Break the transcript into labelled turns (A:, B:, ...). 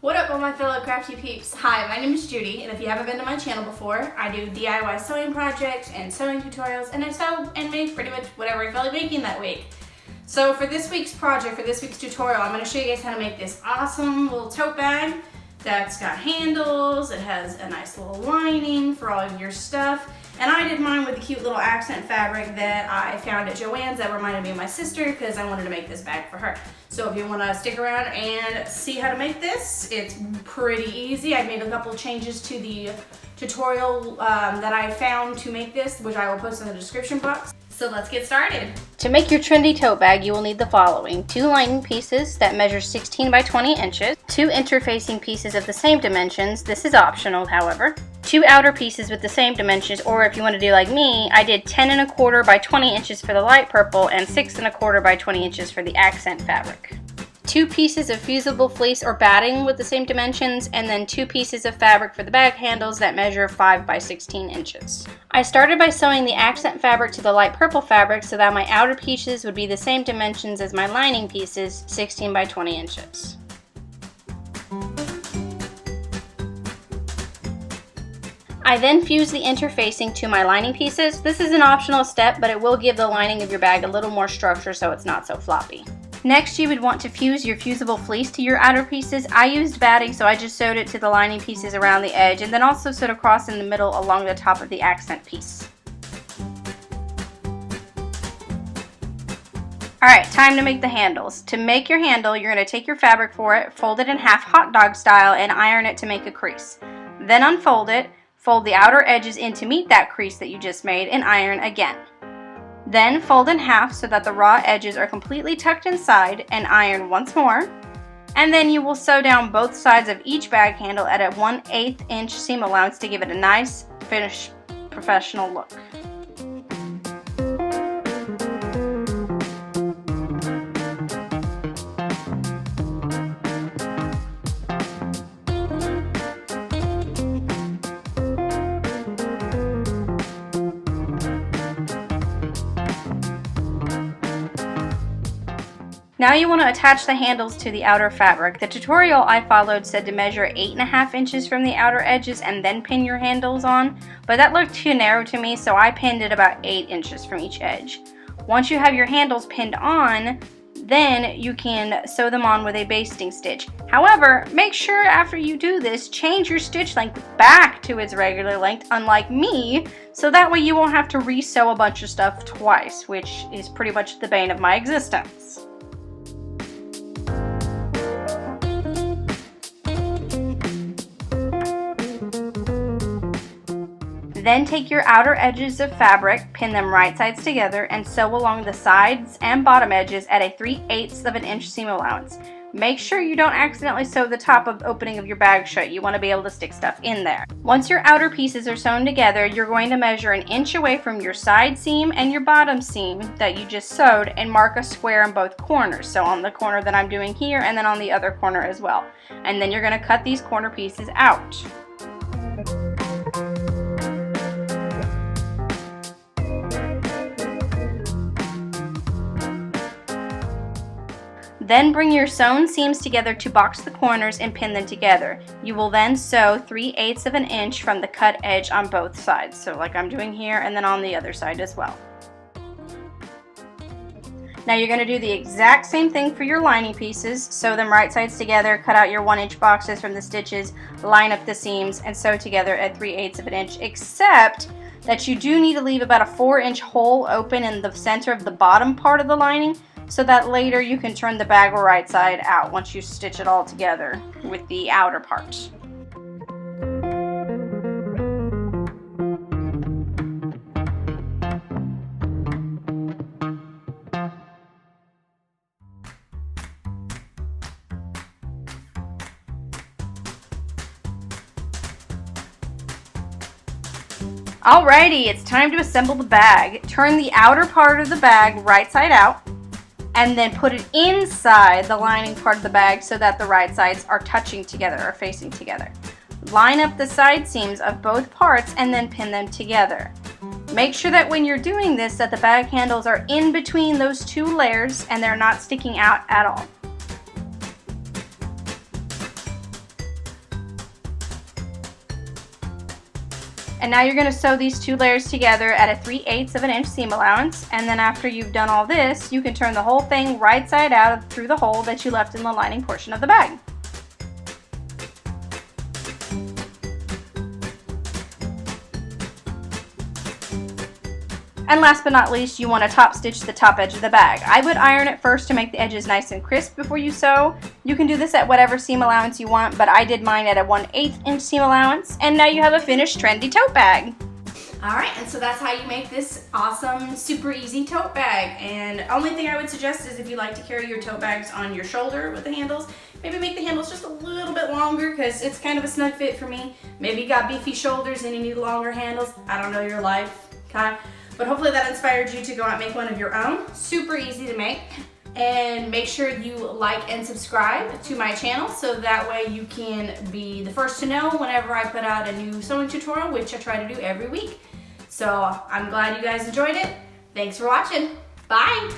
A: What up, all my fellow crafty peeps? Hi, my name is Judy, and if you haven't been to my channel before, I do DIY sewing projects and sewing tutorials, and I sew and make pretty much whatever I feel like making that week. So for this week's project, for this week's tutorial, I'm going to show you guys how to make this awesome little tote bag that's got handles. It has a nice little lining for all of your stuff. And I did mine with a cute little accent fabric that I found at Joann's that reminded me of my sister because I wanted to make this bag for her. So if you want to stick around and see how to make this, it's pretty easy. I made a couple of changes to the tutorial that I found to make this, which I will post in the description box. So let's get started.
B: To make your trendy tote bag, you will need the following: 2 lining pieces that measure 16 by 20 inches, 2 interfacing pieces of the same dimensions, this is optional however, 2 outer pieces with the same dimensions, or if you want to do like me, I did 10 1/4 by 20 inches for the light purple and 6 1/4 by 20 inches for the accent fabric. 2 pieces of fusible fleece or batting with the same dimensions, and then 2 pieces of fabric for the bag handles that measure 5 by 16 inches. I started by sewing the accent fabric to the light purple fabric so that my outer pieces would be the same dimensions as my lining pieces, 16 by 20 inches. I then fused the interfacing to my lining pieces. This is an optional step, but it will give the lining of your bag a little more structure so it's not so floppy. Next, you would want to fuse your fusible fleece to your outer pieces. I used batting, so I just sewed it to the lining pieces around the edge and then also sewed across in the middle along the top of the accent piece. Alright, time to make the handles. To make your handle, you're going to take your fabric for it, fold it in half hot dog style, and iron it to make a crease. Then unfold it, fold the outer edges in to meet that crease that you just made, and iron again. Then fold in half so that the raw edges are completely tucked inside, and iron once more. And then you will sew down both sides of each bag handle at a 1/8 inch seam allowance to give it a nice, finished, professional look. Now you want to attach the handles to the outer fabric. The tutorial I followed said to measure 8.5 inches from the outer edges and then pin your handles on, but that looked too narrow to me, so I pinned it about 8 inches from each edge. Once you have your handles pinned on, then you can sew them on with a basting stitch. However, make sure after you do this, change your stitch length back to its regular length, unlike me, so that way you won't have to re-sew a bunch of stuff twice, which is pretty much the bane of my existence. Then take your outer edges of fabric, pin them right sides together, and sew along the sides and bottom edges at a 3/8 of an inch seam allowance. Make sure you don't accidentally sew the top of the opening of your bag shut. You want to be able to stick stuff in there. Once your outer pieces are sewn together, you're going to measure 1 inch away from your side seam and your bottom seam that you just sewed and mark a square on both corners. So on the corner that I'm doing here and then on the other corner as well. And then you're going to cut these corner pieces out. Then bring your sewn seams together to box the corners and pin them together. You will then sew 3/8 of an inch from the cut edge on both sides. So like I'm doing here and then on the other side as well. Now you're going to do the exact same thing for your lining pieces. Sew them right sides together, cut out your 1-inch boxes from the stitches, line up the seams, and sew together at 3/8 of an inch, except that you do need to leave about a 4-inch hole open in the center of the bottom part of the lining, so that later you can turn the bag right side out once you stitch it all together with the outer part. Alrighty, it's time to assemble the bag. Turn the outer part of the bag right side out, and then put it inside the lining part of the bag so that the right sides are touching together or facing together. Line up the side seams of both parts and then pin them together. Make sure that when you're doing this that the bag handles are in between those 2 layers and they're not sticking out at all. And now you're going to sew these 2 layers together at a 3/8 of an inch seam allowance, and then after you've done all this, you can turn the whole thing right side out through the hole that you left in the lining portion of the bag. And last but not least, you want to top stitch the top edge of the bag. I would iron it first to make the edges nice and crisp before you sew. You can do this at whatever seam allowance you want, but I did mine at a 1/8 inch seam allowance, and now you have a finished trendy tote bag.
A: Alright, and so that's how you make this awesome, super easy tote bag. And only thing I would suggest is if you like to carry your tote bags on your shoulder with the handles, maybe make the handles just a little bit longer because it's kind of a snug fit for me. Maybe you got beefy shoulders and you need longer handles. I don't know your life, okay? But hopefully that inspired you to go out and make one of your own. Super easy to make. And make sure you like and subscribe to my channel so that way you can be the first to know whenever I put out a new sewing tutorial, which I try to do every week. So I'm glad you guys enjoyed it. Thanks for watching. Bye.